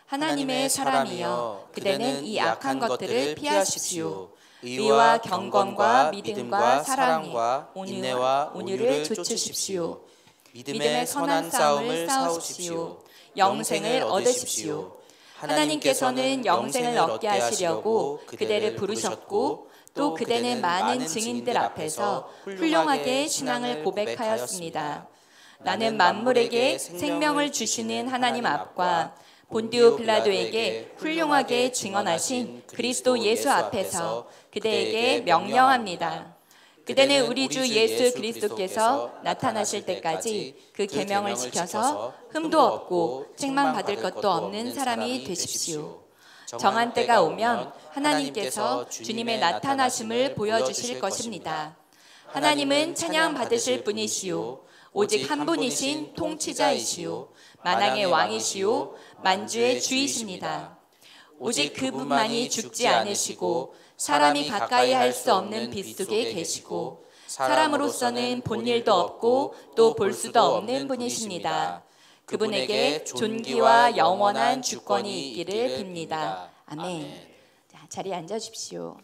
하나님의 사람이여 그대는 이 악한 것들을 피하십시오. 의와 경건과 믿음과 사랑과 인내와 온유를 좇으십시오. 믿음의 선한 싸움을 싸우십시오. 영생을 얻으십시오. 하나님께서는 영생을 얻게 하시려고 그대를 부르셨고 또 그대는 많은 증인들 앞에서 훌륭하게 신앙을 고백하였습니다. 나는 만물에게 생명을 주시는 하나님 앞과 본디오 빌라도에게 훌륭하게 증언하신 그리스도 예수 앞에서 그대에게 명령합니다. 그대는 우리 주 예수 그리스도께서 나타나실 때까지 그 계명을 지켜서 흠도 없고 책망받을 것도 없는 사람이 되십시오. 정한 때가 오면 하나님께서 주님의 나타나심을 보여주실 것입니다. 하나님은 찬양 받으실 분이시오. 오직 한 분이신 통치자이시오. 만왕의 왕이시오. 만주의 주이십니다. 오직 그분만이 죽지 않으시고 사람이 가까이 할 수 없는 빛 속에 계시고 사람으로서는 본 일도 없고 또 볼 수도 없는 분이십니다. 그분에게 존귀와 영원한 주권이 있기를 빕니다. 아멘. 자, 자리에 앉아 주십시오.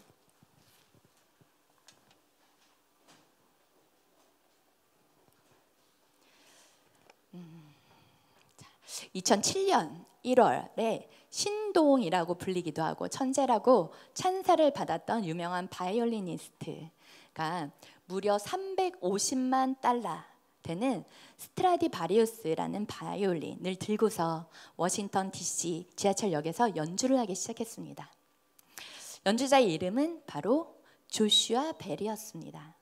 2007년 1월에 신동이라고 불리기도 하고 천재라고 찬사를 받았던 유명한 바이올리니스트가 무려 350만 달러 되는 스트라디바리우스라는 바이올린을 들고서 워싱턴 DC 지하철역에서 연주를 하기 시작했습니다. 연주자의 이름은 바로 조슈아 벨이었습니다.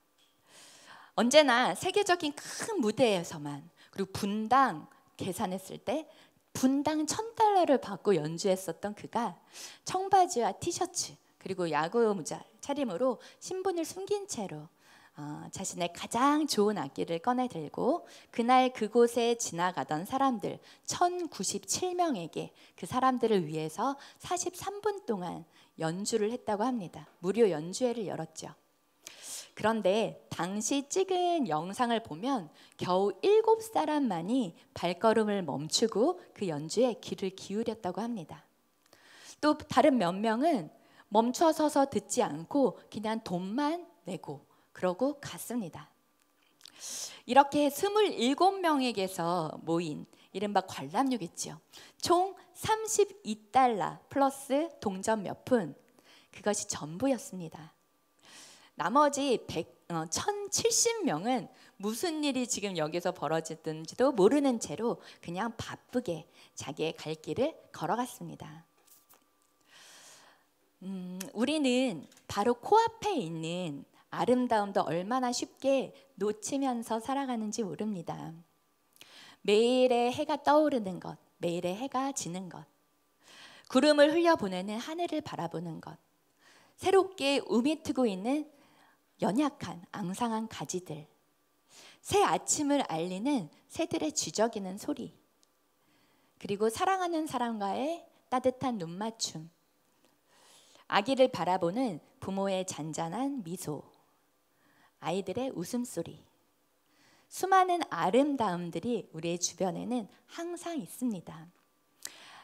언제나 세계적인 큰 무대에서만 그리고 분당 계산했을 때 분당 1,000달러를 받고 연주했었던 그가 청바지와 티셔츠 그리고 야구 모자 차림으로 신분을 숨긴 채로 자신의 가장 좋은 악기를 꺼내 들고 그날 그곳에 지나가던 사람들 1,097명에게 그 사람들을 위해서 43분 동안 연주를 했다고 합니다. 무료 연주회를 열었죠. 그런데 당시 찍은 영상을 보면 겨우 7사람만이 발걸음을 멈추고 그 연주에 귀를 기울였다고 합니다. 또 다른 몇 명은 멈춰서서 듣지 않고 그냥 돈만 내고 그러고 갔습니다. 이렇게 27명에게서 모인 이른바 관람료겠죠. 총 32달러 플러스 동전 몇 푼 그것이 전부였습니다. 나머지 1,070명은 무슨 일이 지금 여기서 벌어지든지도 모르는 채로 그냥 바쁘게 자기의 갈 길을 걸어갔습니다. 우리는 바로 코앞에 있는 아름다움도 얼마나 쉽게 놓치면서 살아가는지 모릅니다. 매일의 해가 떠오르는 것, 매일의 해가 지는 것, 구름을 흘려보내는 하늘을 바라보는 것, 새롭게 움이 트고 있는 연약한 앙상한 가지들, 새 아침을 알리는 새들의 쥐저기는 소리, 그리고 사랑하는 사람과의 따뜻한 눈맞춤, 아기를 바라보는 부모의 잔잔한 미소, 아이들의 웃음소리, 수많은 아름다움들이 우리의 주변에는 항상 있습니다.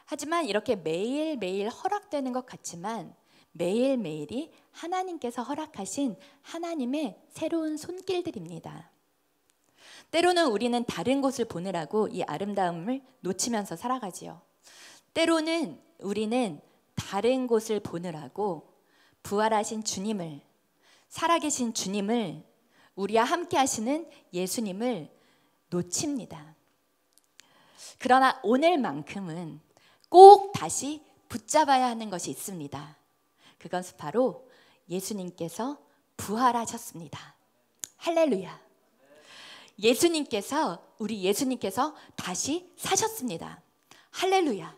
하지만 이렇게 매일매일 허락되는 것 같지만 매일매일이 하나님께서 허락하신 하나님의 새로운 손길들입니다. 때로는 우리는 다른 곳을 보느라고 이 아름다움을 놓치면서 살아가지요. 때로는 우리는 다른 곳을 보느라고 부활하신 주님을, 살아계신 주님을, 우리와 함께 하시는 예수님을 놓칩니다. 그러나 오늘만큼은 꼭 다시 붙잡아야 하는 것이 있습니다. 그것은 바로 예수님께서 부활하셨습니다. 할렐루야. 우리 예수님께서 다시 사셨습니다. 할렐루야.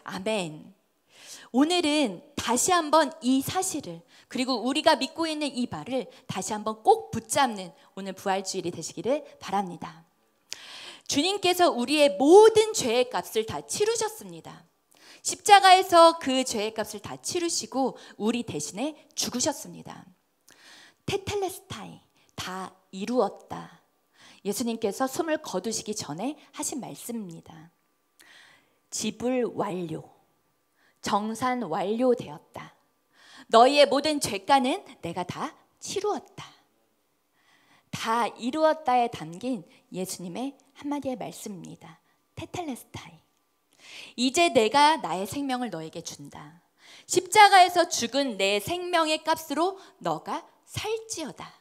아멘. 오늘은 다시 한번 이 사실을 그리고 우리가 믿고 있는 이 바를 다시 한번 꼭 붙잡는 오늘 부활주일이 되시기를 바랍니다. 주님께서 우리의 모든 죄의 값을 다 치르셨습니다. 십자가에서 그 죄의 값을 다 치르시고 우리 대신에 죽으셨습니다. 테텔레스타이, 다 이루었다. 예수님께서 숨을 거두시기 전에 하신 말씀입니다. 지불 완료. 정산 완료되었다. 너희의 모든 죄가는 내가 다 치루었다. 다 이루었다에 담긴 예수님의 한마디의 말씀입니다. 테텔레스타이. 이제 내가 나의 생명을 너에게 준다. 십자가에서 죽은 내 생명의 값으로 너가 살지어다.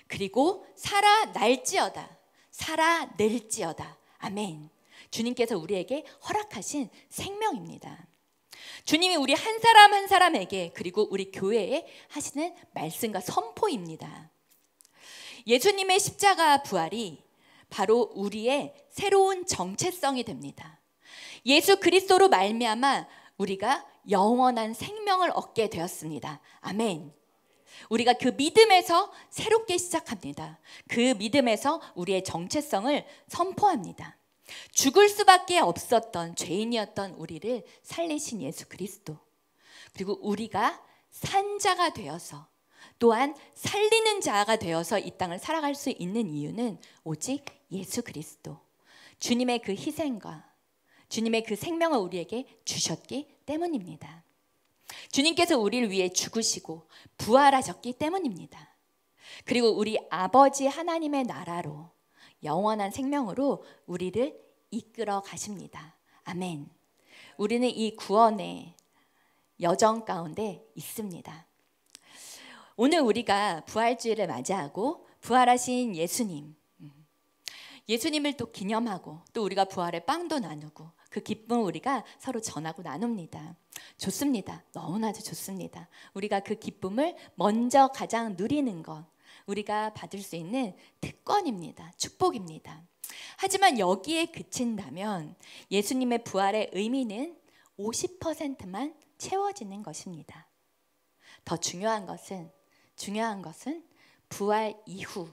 그리고 살아날지어다. 살아낼지어다. 아멘. 주님께서 우리에게 허락하신 생명입니다. 주님이 우리 한 사람 한 사람에게 그리고 우리 교회에 하시는 말씀과 선포입니다. 예수님의 십자가 부활이 바로 우리의 새로운 정체성이 됩니다. 예수 그리스도로 말미암아 우리가 영원한 생명을 얻게 되었습니다. 아멘. 우리가 그 믿음에서 새롭게 시작합니다. 그 믿음에서 우리의 정체성을 선포합니다. 죽을 수밖에 없었던 죄인이었던 우리를 살리신 예수 그리스도, 그리고 우리가 산자가 되어서 또한 살리는 자가 되어서 이 땅을 살아갈 수 있는 이유는 오직 예수 그리스도, 주님의 그 희생과 주님의 그 생명을 우리에게 주셨기 때문입니다. 주님께서 우리를 위해 죽으시고 부활하셨기 때문입니다. 그리고 우리 아버지 하나님의 나라로 영원한 생명으로 우리를 이끌어 가십니다. 아멘. 우리는 이 구원의 여정 가운데 있습니다. 오늘 우리가 부활주일을 맞이하고 부활하신 예수님을 또 기념하고 또 우리가 부활의 빵도 나누고 그 기쁨을 우리가 서로 전하고 나눕니다. 좋습니다. 너무나도 좋습니다. 우리가 그 기쁨을 먼저 가장 누리는 것, 우리가 받을 수 있는 특권입니다. 축복입니다. 하지만 여기에 그친다면 예수님의 부활의 의미는 50%만 채워지는 것입니다. 더 중요한 것은 부활 이후,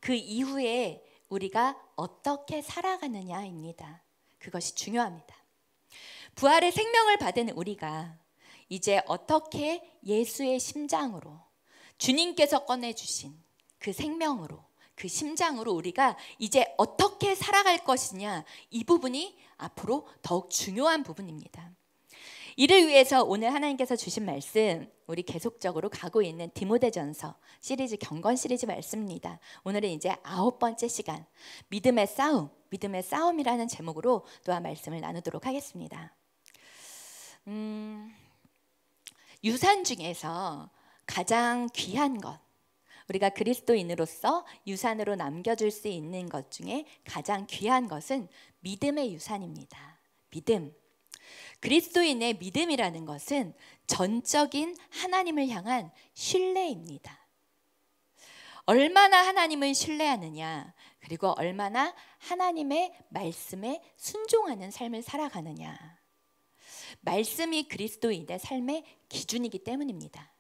그 이후에 우리가 어떻게 살아가느냐입니다. 그것이 중요합니다. 부활의 생명을 받은 우리가 이제 어떻게 예수의 심장으로, 주님께서 꺼내주신 그 생명으로, 그 심장으로 우리가 이제 어떻게 살아갈 것이냐, 이 부분이 앞으로 더욱 중요한 부분입니다. 이를 위해서 오늘 하나님께서 주신 말씀, 우리 계속적으로 가고 있는 디모데전서 시리즈, 경건 시리즈 말씀입니다. 오늘은 이제 9번째 시간, 믿음의 싸움이라는 제목으로 또한 말씀을 나누도록 하겠습니다. 유산 중에서 가장 귀한 것, 우리가 그리스도인으로서 유산으로 남겨줄 수 있는 것 중에 가장 귀한 것은 믿음의 유산입니다. 믿음. 그리스도인의 믿음이라는 것은 전적인 하나님을 향한 신뢰입니다. 얼마나 하나님을 신뢰하느냐, 그리고 얼마나 하나님의 말씀에 순종하는 삶을 살아가느냐. 말씀이 그리스도인의 삶의 기준이기 때문입니다.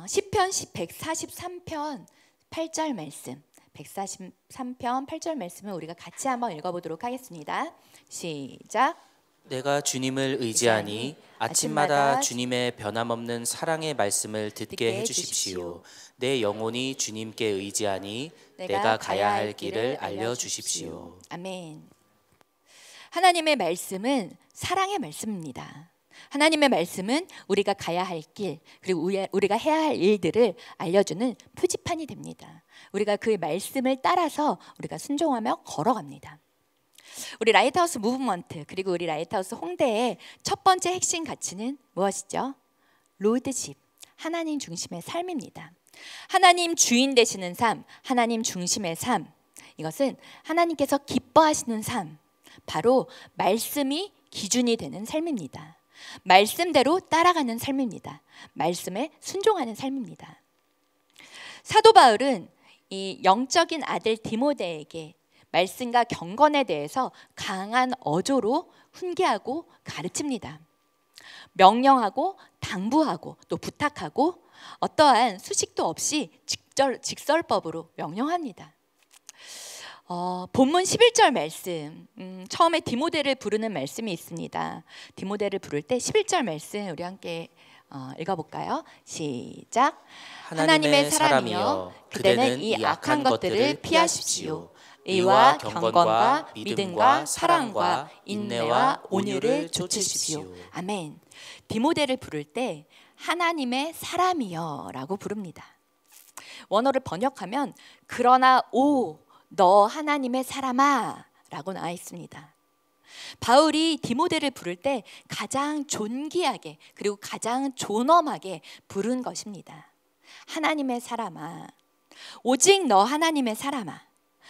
시편 143편 8절 말씀, 143편 8절 말씀을 우리가 같이 한번 읽어보도록 하겠습니다. 시작. 내가 주님을 의지하니 아침마다 주님의 변함없는 사랑의 말씀을 듣게 해주십시오. 내 영혼이 주님께 의지하니 내가 가야 할 길을 알려주십시오. 아멘. 하나님의 말씀은 사랑의 말씀입니다. 하나님의 말씀은 우리가 가야 할 길, 그리고 우리가 해야 할 일들을 알려주는 표지판이 됩니다. 우리가 그 말씀을 따라서 우리가 순종하며 걸어갑니다. 우리 라이트하우스 무브먼트, 그리고 우리 라이트하우스 홍대의 첫 번째 핵심 가치는 무엇이죠? 로드십, 하나님 중심의 삶입니다. 하나님 주인 되시는 삶, 하나님 중심의 삶, 이것은 하나님께서 기뻐하시는 삶, 바로 말씀이 기준이 되는 삶입니다. 말씀대로 따라가는 삶입니다. 말씀에 순종하는 삶입니다. 사도 바울은 이 영적인 아들 디모데에게 말씀과 경건에 대해서 강한 어조로 훈계하고 가르칩니다. 명령하고 당부하고 또 부탁하고 어떠한 수식도 없이 직설법으로 명령합니다. 본문 11절 말씀, 처음에 디모데를 부르는 말씀이 있습니다. 디모데를 부를 때 11절 말씀 우리 함께 읽어볼까요? 시작. 하나님의 사람이여, 그대는 이 악한 것들을 피하십시오. 의와 경건과 믿음과 사랑과 인내와 온유를 좇으십시오. 아멘. 디모데를 부를 때 하나님의 사람이여 라고 부릅니다. 원어를 번역하면 그러나 오 너 하나님의 사람아 라고 나와 있습니다. 바울이 디모데를 부를 때 가장 존귀하게 그리고 가장 존엄하게 부른 것입니다. 하나님의 사람아, 오직 너 하나님의 사람아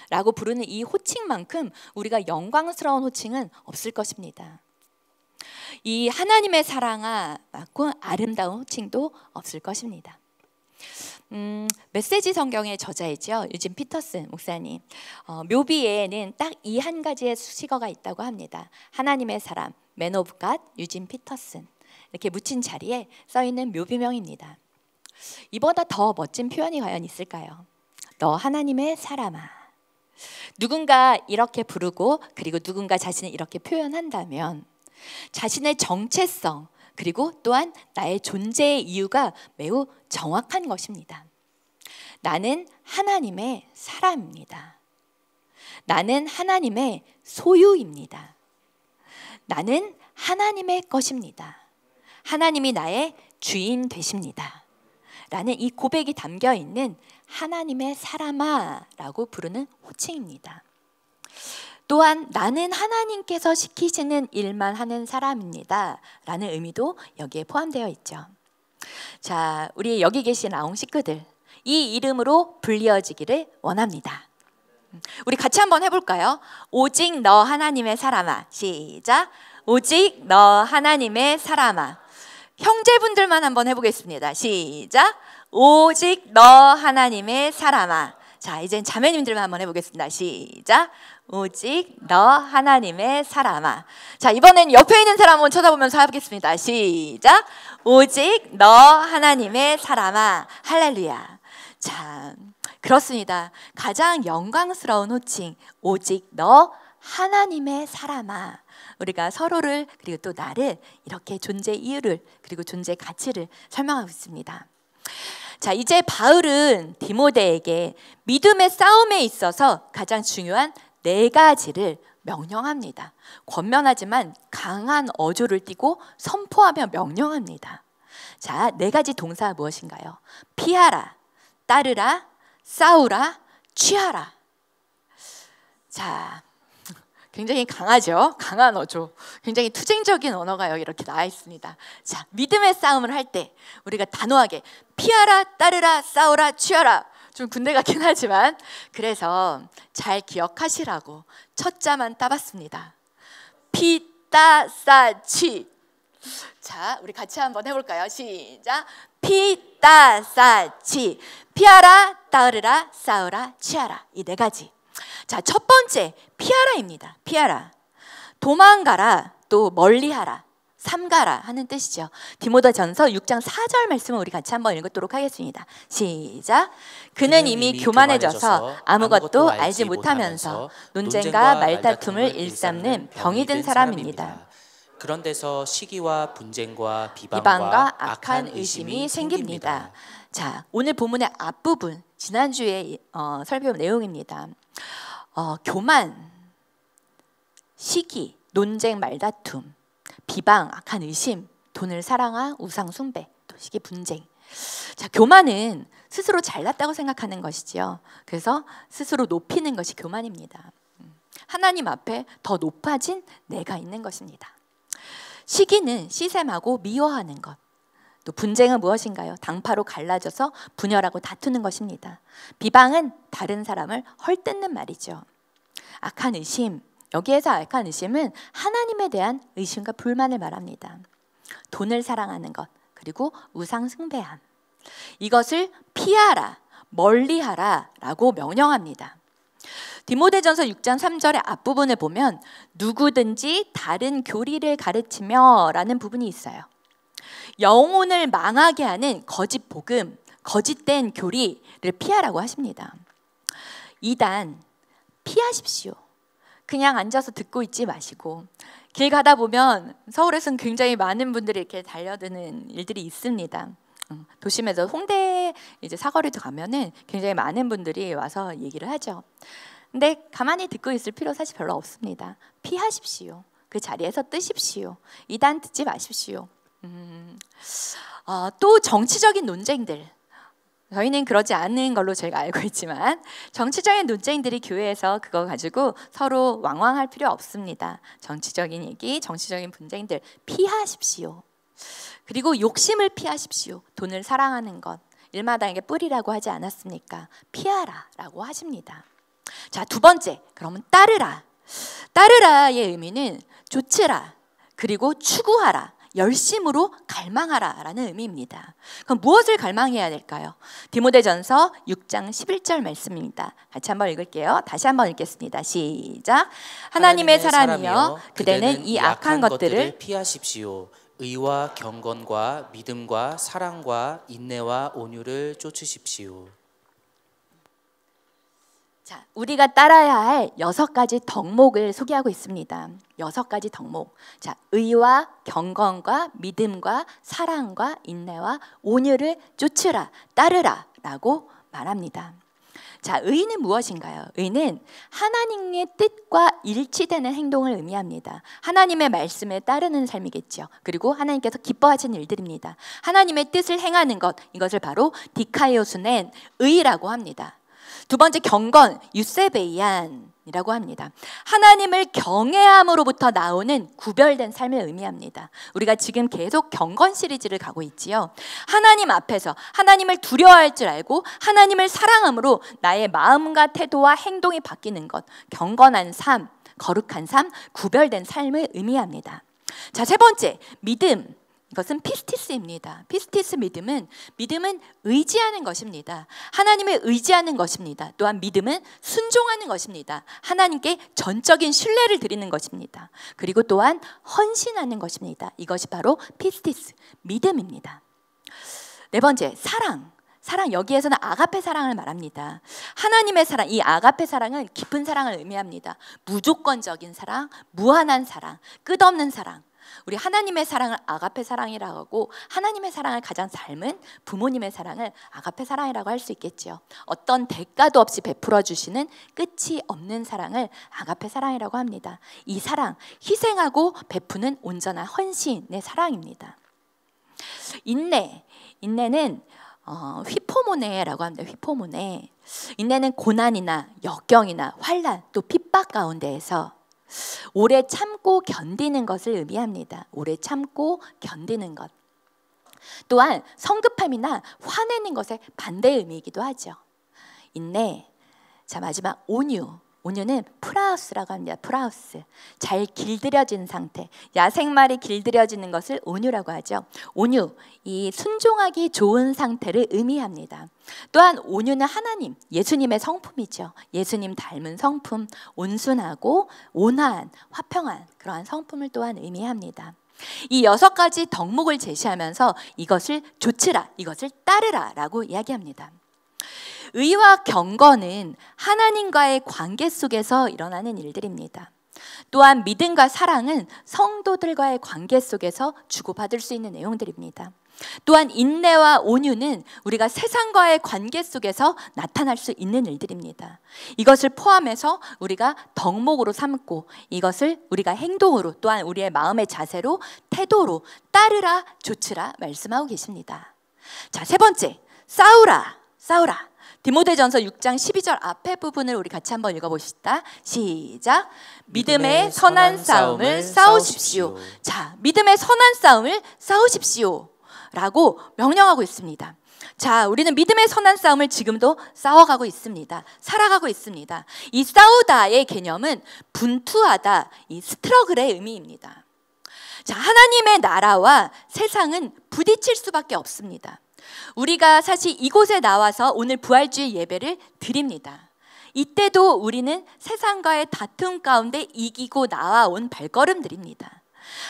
라고 부르는 이 호칭만큼 우리가 영광스러운 호칭은 없을 것입니다. 이 하나님의 사랑아 맞고 아름다운 호칭도 없을 것입니다. 메시지 성경의 저자이죠. 유진 피터슨 목사님. 묘비에는 딱 이 한 가지의 수식어가 있다고 합니다. 하나님의 사람, Man of God, 유진 피터슨. 이렇게 묻힌 자리에 써있는 묘비명입니다. 이보다 더 멋진 표현이 과연 있을까요? 너 하나님의 사람아. 누군가 이렇게 부르고 그리고 누군가 자신을 이렇게 표현한다면 자신의 정체성 그리고 또한 나의 존재의 이유가 매우 정확한 것입니다. 나는 하나님의 사람입니다. 나는 하나님의 소유입니다. 나는 하나님의 것입니다. 하나님이 나의 주인 되십니다. 라는 이 고백이 담겨 있는 하나님의 사람아 라고 부르는 호칭입니다. 또한 나는 하나님께서 시키시는 일만 하는 사람입니다 라는 의미도 여기에 포함되어 있죠. 자, 우리 여기 계신 아웅 식구들, 이 이름으로 불리어지기를 원합니다. 우리 같이 한번 해볼까요? 오직 너 하나님의 사람아. 시작. 오직 너 하나님의 사람아. 형제분들만 한번 해보겠습니다. 시작. 오직 너 하나님의 사람아. 자, 이젠 자매님들만 한번 해보겠습니다. 시작. 오직 너 하나님의 사람아. 자, 이번엔 옆에 있는 사람 한번 쳐다보면서 하겠습니다. 시작. 오직 너 하나님의 사람아. 할렐루야. 자, 그렇습니다. 가장 영광스러운 호칭, 오직 너 하나님의 사람아. 우리가 서로를 그리고 또 나를 이렇게 존재 이유를 그리고 존재 가치를 설명하고 있습니다. 자, 이제 바울은 디모데에게 믿음의 싸움에 있어서 가장 중요한 4가지를 명령합니다. 권면하지만 강한 어조를 띠고 선포하며 명령합니다. 자, 4가지 동사가 무엇인가요? 피하라, 따르라, 싸우라, 취하라. 자, 굉장히 강하죠? 강한 어조, 굉장히 투쟁적인 언어가 여기 이렇게 나와 있습니다. 자, 믿음의 싸움을 할 때 우리가 단호하게 피하라, 따르라, 싸우라, 취하라. 좀 군대 같긴 하지만 그래서 잘 기억하시라고 첫 자만 따봤습니다. 피, 따, 싸, 취. 자, 우리 같이 한번 해볼까요? 시작. 피, 따, 싸, 취. 피하라, 따르라, 싸우라, 취하라. 이 4가지. 자, 첫 번째 피하라입니다. 피하라. 도망가라, 또 멀리하라, 삼가라 하는 뜻이죠. 디모데전서 6장 4절 말씀을 우리 같이 한번 읽도록 하겠습니다. 시작. 그는 이미 교만해져서 아무것도 알지 못하면서 논쟁과 말다툼을 일삼는 병이 든 사람입니다. 그런 데서 시기와 분쟁과 비방과 악한 의심이 생깁니다. 자, 오늘 본문의 앞부분 지난주에 살펴본 내용입니다. 교만, 시기, 논쟁, 말다툼, 비방, 악한 의심, 돈을 사랑한 우상 숭배, 또 시기, 분쟁. 자, 교만은 스스로 잘났다고 생각하는 것이지요. 그래서 스스로 높이는 것이 교만입니다. 하나님 앞에 더 높아진 내가 있는 것입니다. 시기는 시샘하고 미워하는 것. 또 분쟁은 무엇인가요? 당파로 갈라져서 분열하고 다투는 것입니다. 비방은 다른 사람을 헐뜯는 말이죠. 악한 의심, 여기에서 악한 의심은 하나님에 대한 의심과 불만을 말합니다. 돈을 사랑하는 것, 그리고 우상 숭배함. 이것을 피하라, 멀리하라 라고 명령합니다. 디모데전서 6장 3절의 앞부분을 보면 누구든지 다른 교리를 가르치며 라는 부분이 있어요. 영혼을 망하게 하는 거짓 복음, 거짓된 교리를 피하라고 하십니다. 2단, 피하십시오. 그냥 앉아서 듣고 있지 마시고 길 가다 보면 서울에서는 굉장히 많은 분들이 이렇게 달려드는 일들이 있습니다. 도심에서 홍대 이제 사거리도 가면은 굉장히 많은 분들이 와서 얘기를 하죠. 근데 가만히 듣고 있을 필요 사실 별로 없습니다. 피하십시오. 그 자리에서 뜨십시오. 이단 듣지 마십시오. 또 정치적인 논쟁들, 저희는 그러지 않는 걸로 저희가 알고 있지만 정치적인 논쟁들이 교회에서 그거 가지고 서로 왕왕할 필요 없습니다. 정치적인 얘기, 정치적인 분쟁들 피하십시오. 그리고 욕심을 피하십시오. 돈을 사랑하는 것, 일마당에게 뿌리라고 하지 않았습니까? 피하라 라고 하십니다. 자, 두 번째, 그러면 따르라. 따르라의 의미는 좇으라, 그리고 추구하라, 열심으로 갈망하라 라는 의미입니다. 그럼 무엇을 갈망해야 될까요? 디모데전서 6장 11절 말씀입니다. 같이 한번 읽을게요. 다시 한번 읽겠습니다. 시작. 하나님의 사람이여, 그대는 이 악한 것들을 피하십시오. 의와 경건과 믿음과 사랑과 인내와 온유를 쫓으십시오. 자, 우리가 따라야 할 6가지 덕목을 소개하고 있습니다. 6가지 덕목. 자, 의와 경건과 믿음과 사랑과 인내와 온유를 쫓으라, 따르라 라고 말합니다. 자, 의는 무엇인가요? 의는 하나님의 뜻과 일치되는 행동을 의미합니다. 하나님의 말씀에 따르는 삶이겠죠. 그리고 하나님께서 기뻐하시는 일들입니다. 하나님의 뜻을 행하는 것, 이것을 바로 디카이오스는 의라고 합니다. 두 번째, 경건, 유세베이안이라고 합니다. 하나님을 경외함으로부터 나오는 구별된 삶을 의미합니다. 우리가 지금 계속 경건 시리즈를 가고 있지요. 하나님 앞에서 하나님을 두려워할 줄 알고 하나님을 사랑함으로 나의 마음과 태도와 행동이 바뀌는 것, 경건한 삶, 거룩한 삶, 구별된 삶을 의미합니다. 자, 세 번째, 믿음. 이것은 피스티스입니다. 피스티스 믿음은 의지하는 것입니다. 하나님을 의지하는 것입니다. 또한 믿음은 순종하는 것입니다. 하나님께 전적인 신뢰를 드리는 것입니다. 그리고 또한 헌신하는 것입니다. 이것이 바로 피스티스, 믿음입니다. 네 번째, 사랑. 사랑, 여기에서는 아가페 사랑을 말합니다. 하나님의 사랑, 이 아가페 사랑은 깊은 사랑을 의미합니다. 무조건적인 사랑, 무한한 사랑, 끝없는 사랑. 우리 하나님의 사랑을 아가페 사랑이라고 하고, 하나님의 사랑을 가장 닮은 부모님의 사랑을 아가페 사랑이라고 할 수 있겠죠. 어떤 대가도 없이 베풀어 주시는 끝이 없는 사랑을 아가페 사랑이라고 합니다. 이 사랑, 희생하고 베푸는 온전한 헌신의 사랑입니다. 인내는 휘포모네라고 합니다. 휘포모네. 인내는 고난이나 역경이나 환난, 또 핍박 가운데에서 오래 참고 견디는 것을 의미합니다. 오래 참고 견디는 것. 또한 성급함이나 화내는 것의 반대 의미이기도 하죠. 인내. 자, 마지막 온유. 온유는 프라우스라고 합니다. 프라우스. 잘 길들여진 상태. 야생말이 길들여지는 것을 온유라고 하죠. 온유. 이 순종하기 좋은 상태를 의미합니다. 또한 온유는 하나님, 예수님의 성품이죠. 예수님 닮은 성품, 온순하고 온화한, 화평한 그러한 성품을 또한 의미합니다. 이 6가지 덕목을 제시하면서 이것을 좇으라, 이것을 따르라 라고 이야기합니다. 의와 경건은 하나님과의 관계 속에서 일어나는 일들입니다. 또한 믿음과 사랑은 성도들과의 관계 속에서 주고받을 수 있는 내용들입니다. 또한 인내와 온유는 우리가 세상과의 관계 속에서 나타날 수 있는 일들입니다. 이것을 포함해서 우리가 덕목으로 삼고 이것을 우리가 행동으로, 또한 우리의 마음의 자세로, 태도로 따르라, 좇으라 말씀하고 계십니다. 자, 세 번째, 싸우라. 디모데전서 6장 12절 앞에 부분을 우리 같이 한번 읽어봅시다. 시작. 믿음의 선한 싸움을 싸우십시오. 자, 믿음의 선한 싸움을 싸우십시오 라고 명령하고 있습니다. 자, 우리는 믿음의 선한 싸움을 지금도 싸워가고 있습니다. 살아가고 있습니다. 이 싸우다의 개념은 분투하다, 이 스트러글의 의미입니다. 자, 하나님의 나라와 세상은 부딪힐 수밖에 없습니다. 우리가 사실 이곳에 나와서 오늘 부활주의 예배를 드립니다. 이때도 우리는 세상과의 다툼 가운데 이기고 나와온 발걸음들입니다.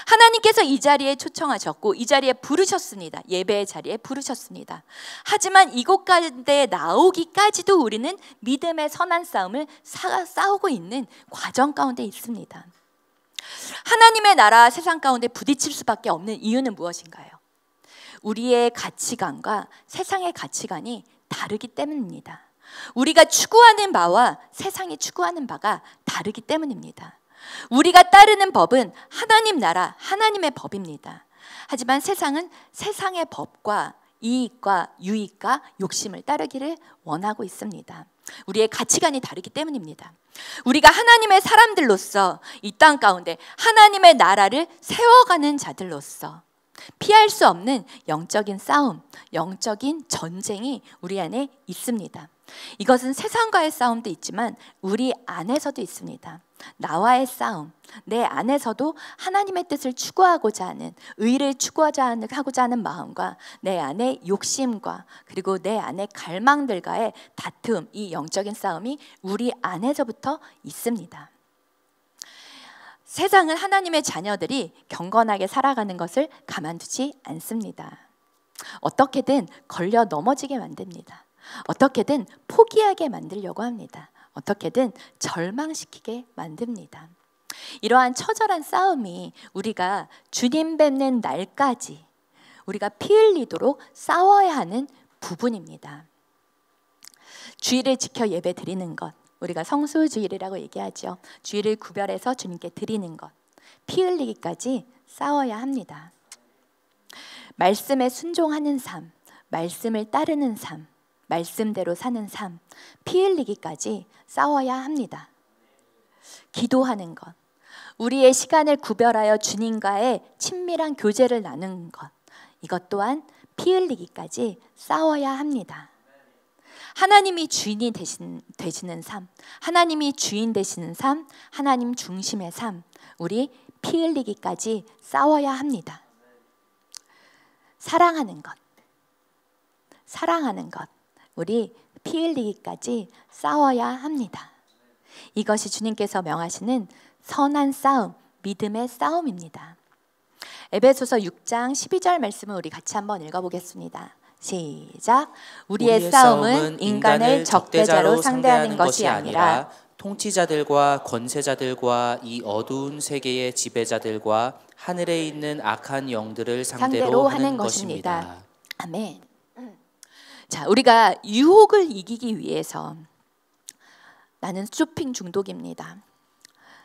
하나님께서 이 자리에 초청하셨고 이 자리에 부르셨습니다. 예배의 자리에 부르셨습니다. 하지만 이곳 가운데 나오기까지도 우리는 믿음의 선한 싸움을 싸우고 있는 과정 가운데 있습니다. 하나님의 나라와 세상 가운데 부딪힐 수밖에 없는 이유는 무엇인가요? 우리의 가치관과 세상의 가치관이 다르기 때문입니다. 우리가 추구하는 바와 세상이 추구하는 바가 다르기 때문입니다. 우리가 따르는 법은 하나님 나라, 하나님의 법입니다. 하지만 세상은 세상의 법과 이익과 유익과 욕심을 따르기를 원하고 있습니다. 우리의 가치관이 다르기 때문입니다. 우리가 하나님의 사람들로서 이 땅 가운데 하나님의 나라를 세워가는 자들로서 피할 수 없는 영적인 싸움, 영적인 전쟁이 우리 안에 있습니다. 이것은 세상과의 싸움도 있지만 우리 안에서도 있습니다. 나와의 싸움, 내 안에서도 하나님의 뜻을 추구하고자 하는, 의를 추구하고자 하는 마음과 내 안의 욕심과 그리고 내 안의 갈망들과의 다툼, 이 영적인 싸움이 우리 안에서부터 있습니다. 세상은 하나님의 자녀들이 경건하게 살아가는 것을 가만두지 않습니다. 어떻게든 걸려 넘어지게 만듭니다. 어떻게든 포기하게 만들려고 합니다. 어떻게든 절망시키게 만듭니다. 이러한 처절한 싸움이 우리가 주님 뵙는 날까지 우리가 피 흘리도록 싸워야 하는 부분입니다. 주일을 지켜 예배 드리는 것, 우리가 성수주일이라고 얘기하죠. 주일을 구별해서 주님께 드리는 것, 피 흘리기까지 싸워야 합니다. 말씀에 순종하는 삶, 말씀을 따르는 삶, 말씀대로 사는 삶, 피 흘리기까지 싸워야 합니다. 기도하는 것, 우리의 시간을 구별하여 주님과의 친밀한 교제를 나누는 것, 이것 또한 피 흘리기까지 싸워야 합니다. 하나님이 주인이 되시는 삶, 하나님이 주인 되시는 삶, 하나님 중심의 삶, 우리 피 흘리기까지 싸워야 합니다. 사랑하는 것, 사랑하는 것, 우리 피 흘리기까지 싸워야 합니다. 이것이 주님께서 명하시는 선한 싸움, 믿음의 싸움입니다. 에베소서 6장 12절 말씀을 우리 같이 한번 읽어보겠습니다. 시작. 우리의 싸움은 인간을 적대자로 상대하는 것이 아니라 통치자들과 권세자들과 이 어두운 세계의 지배자들과 하늘에 있는 악한 영들을 상대로 하는 것입니다. 아멘. 자, 우리가 유혹을 이기기 위해서 나는 쇼핑 중독입니다.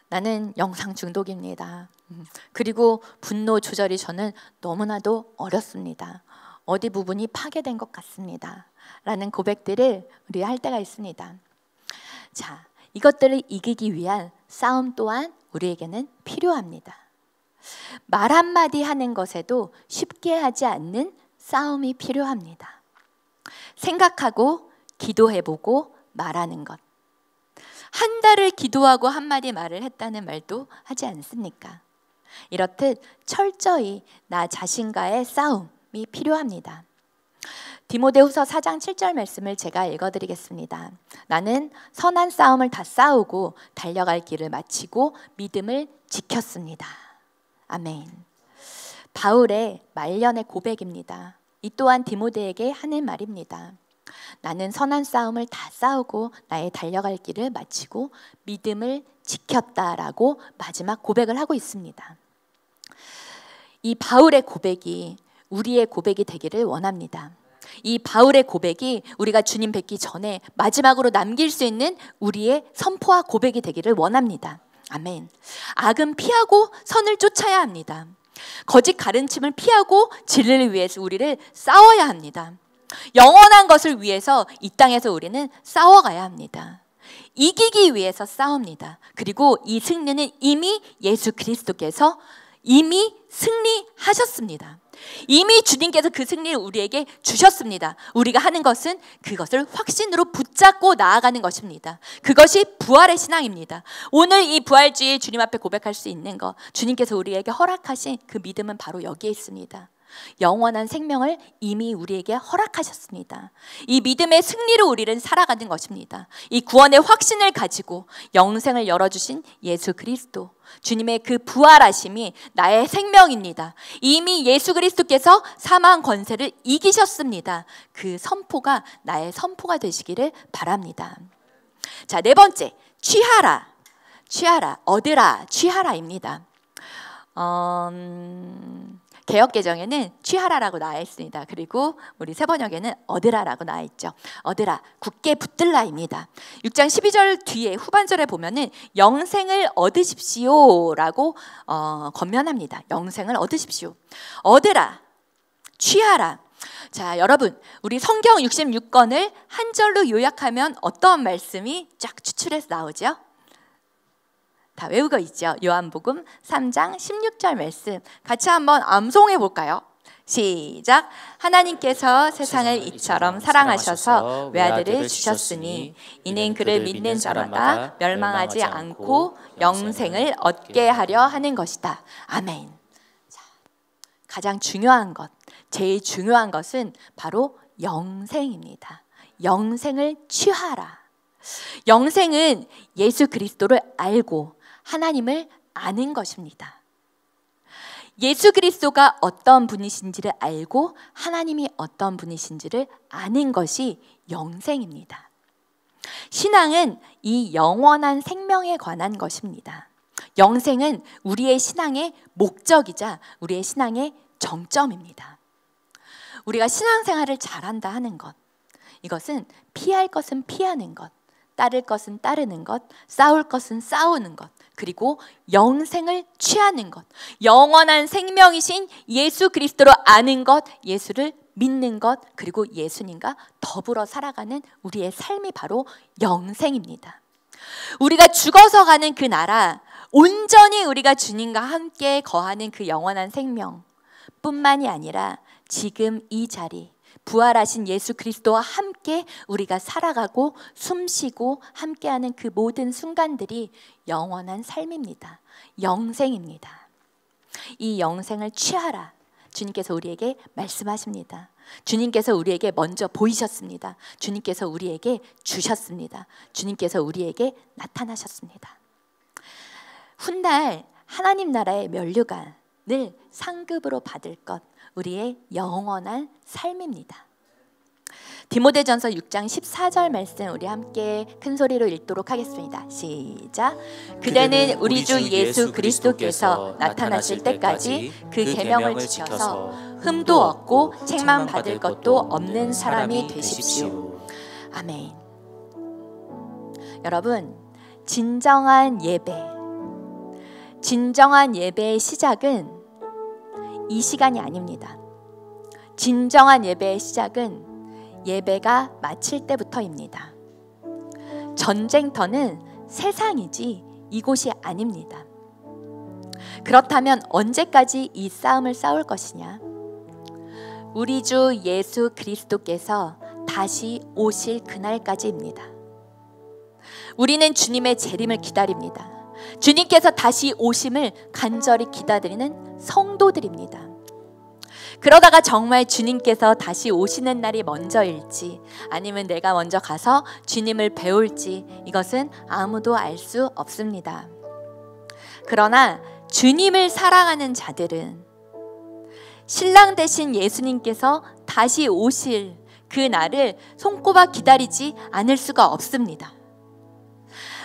나는 영상 중독입니다. 그리고 분노 조절이 저는 너무나도 어렵습니다. 어디 부분이 파괴된 것 같습니다. 라는 고백들을 우리 할 때가 있습니다. 자, 이것들을 이기기 위한 싸움 또한 우리에게는 필요합니다. 말 한마디 하는 것에도 쉽게 하지 않는 싸움이 필요합니다. 생각하고 기도해보고 말하는 것. 한 달을 기도하고 한마디 말을 했다는 말도 하지 않습니까? 이렇듯 철저히 나 자신과의 싸움이 필요합니다. 디모데후서 4장 7절 말씀을 제가 읽어드리겠습니다. 나는 선한 싸움을 다 싸우고 달려갈 길을 마치고 믿음을 지켰습니다. 아멘. 바울의 말년의 고백입니다. 이 또한 디모데에게 하는 말입니다. 나는 선한 싸움을 다 싸우고 나의 달려갈 길을 마치고 믿음을 지켰다라고 마지막 고백을 하고 있습니다. 이 바울의 고백이 우리의 고백이 되기를 원합니다. 이 바울의 고백이 우리가 주님 뵙기 전에 마지막으로 남길 수 있는 우리의 선포와 고백이 되기를 원합니다. 아멘. 악은 피하고 선을 쫓아야 합니다. 거짓 가르침을 피하고 진리를 위해서 우리를 싸워야 합니다. 영원한 것을 위해서 이 땅에서 우리는 싸워가야 합니다. 이기기 위해서 싸웁니다. 그리고 이 승리는 이미 예수 그리스도께서 이미 승리하셨습니다. 이미 주님께서 그 승리를 우리에게 주셨습니다. 우리가 하는 것은 그것을 확신으로 붙잡고 나아가는 것입니다. 그것이 부활의 신앙입니다. 오늘 이 부활주의 주님 앞에 고백할 수 있는 것, 주님께서 우리에게 허락하신 그 믿음은 바로 여기에 있습니다. 영원한 생명을 이미 우리에게 허락하셨습니다. 이 믿음의 승리로 우리는 살아가는 것입니다. 이 구원의 확신을 가지고 영생을 열어주신 예수 그리스도, 주님의 그 부활하심이 나의 생명입니다. 이미 예수 그리스도께서 사망 권세를 이기셨습니다. 그 선포가 나의 선포가 되시기를 바랍니다. 자, 네 번째, 취하라, 취하라, 얻으라, 취하라입니다. 개역개정에는 취하라라고 나와 있습니다. 그리고 우리 새번역에는 얻으라라고 나와 있죠. 얻으라, 굳게 붙들라입니다. 6장 12절 뒤에 후반절에 보면은 영생을 얻으십시오라고 권면합니다. 영생을 얻으십시오. 얻으라, 취하라. 자, 여러분, 우리 성경 66권을 한 절로 요약하면 어떤 말씀이 쫙 추출해서 나오죠? 다 외우고 있죠? 요한복음 3장 16절 말씀 같이 한번 암송해 볼까요? 시작. 하나님께서 세상을 이처럼 사랑하셔서 외아들을 주셨으니 이는 그를 믿는 자마다 멸망하지 않고 영생을 얻게 하려 하는 것이다. 아멘. 자, 가장 중요한 것, 제일 중요한 것은 바로 영생입니다. 영생을 취하라. 영생은 예수 그리스도를 알고 하나님을 아는 것입니다. 예수 그리스도가 어떤 분이신지를 알고 하나님이 어떤 분이신지를 아는 것이 영생입니다. 신앙은 이 영원한 생명에 관한 것입니다. 영생은 우리의 신앙의 목적이자 우리의 신앙의 정점입니다. 우리가 신앙생활을 잘한다 하는 것, 이것은 피할 것은 피하는 것, 따를 것은 따르는 것, 싸울 것은 싸우는 것, 그리고 영생을 취하는 것, 영원한 생명이신 예수 그리스도로 아는 것, 예수를 믿는 것, 그리고 예수님과 더불어 살아가는 우리의 삶이 바로 영생입니다. 우리가 죽어서 가는 그 나라, 온전히 우리가 주님과 함께 거하는 그 영원한 생명 뿐만이 아니라 지금 이 자리, 부활하신 예수 그리스도와 함께 우리가 살아가고 숨쉬고 함께하는 그 모든 순간들이 영원한 삶입니다. 영생입니다. 이 영생을 취하라. 주님께서 우리에게 말씀하십니다. 주님께서 우리에게 먼저 보이셨습니다. 주님께서 우리에게 주셨습니다. 주님께서 우리에게 나타나셨습니다. 훗날 하나님 나라의 면류관을 상급으로 받을 것, 우리의 영원한 삶입니다. 디모데전서 6장 14절 말씀 우리 함께 큰 소리로 읽도록 하겠습니다. 시작. 그대는 우리 주 예수 그리스도께서 나타나실 때까지 그 계명을 지켜서 흠도 없고 책망 받을 것도 없는 사람이 되십시오. 아멘. 여러분, 진정한 예배의 시작은 이 시간이 아닙니다. 진정한 예배의 시작은 예배가 마칠 때부터입니다. 전쟁터는 세상이지 이곳이 아닙니다. 그렇다면 언제까지 이 싸움을 싸울 것이냐? 우리 주 예수 그리스도께서 다시 오실 그날까지입니다. 우리는 주님의 재림을 기다립니다. 주님께서 다시 오심을 간절히 기다리는 성도들입니다. 그러다가 정말 주님께서 다시 오시는 날이 먼저일지 아니면 내가 먼저 가서 주님을 배울지 이것은 아무도 알 수 없습니다. 그러나 주님을 사랑하는 자들은 신랑 되신 예수님께서 다시 오실 그 날을 손꼽아 기다리지 않을 수가 없습니다.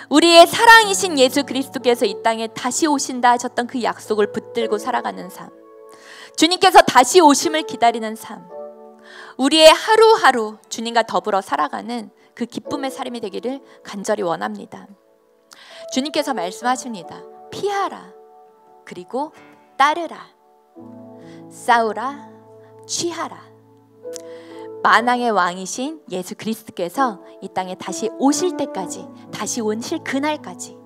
우리의 사랑이신 예수 그리스도께서 이 땅에 다시 오신다 하셨던 그 약속을 붙들고 살아가는 삶, 주님께서 다시 오심을 기다리는 삶, 우리의 하루하루 주님과 더불어 살아가는 그 기쁨의 삶이 되기를 간절히 원합니다. 주님께서 말씀하십니다. 피하라, 그리고 따르라, 싸우라, 취하라. 만왕의 왕이신 예수 그리스도께서 이 땅에 다시 오실 때까지, 다시 오실 그날까지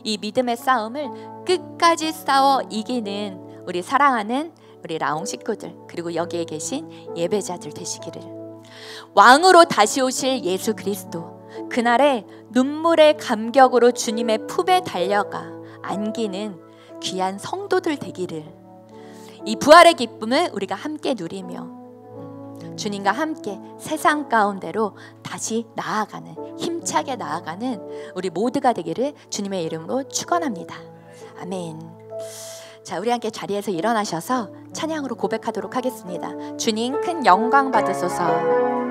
이 믿음의 싸움을 끝까지 싸워 이기는 우리 사랑하는 우리 라옹 식구들, 그리고 여기에 계신 예배자들 되시기를. 왕으로 다시 오실 예수 그리스도, 그날에 눈물의 감격으로 주님의 품에 달려가 안기는 귀한 성도들 되기를, 이 부활의 기쁨을 우리가 함께 누리며 주님과 함께 세상 가운데로 다시 나아가는, 힘차게 나아가는 우리 모두가 되기를 주님의 이름으로 축원합니다. 아멘. 자, 우리 함께 자리에서 일어나셔서 찬양으로 고백하도록 하겠습니다. 주님 큰 영광 받으소서.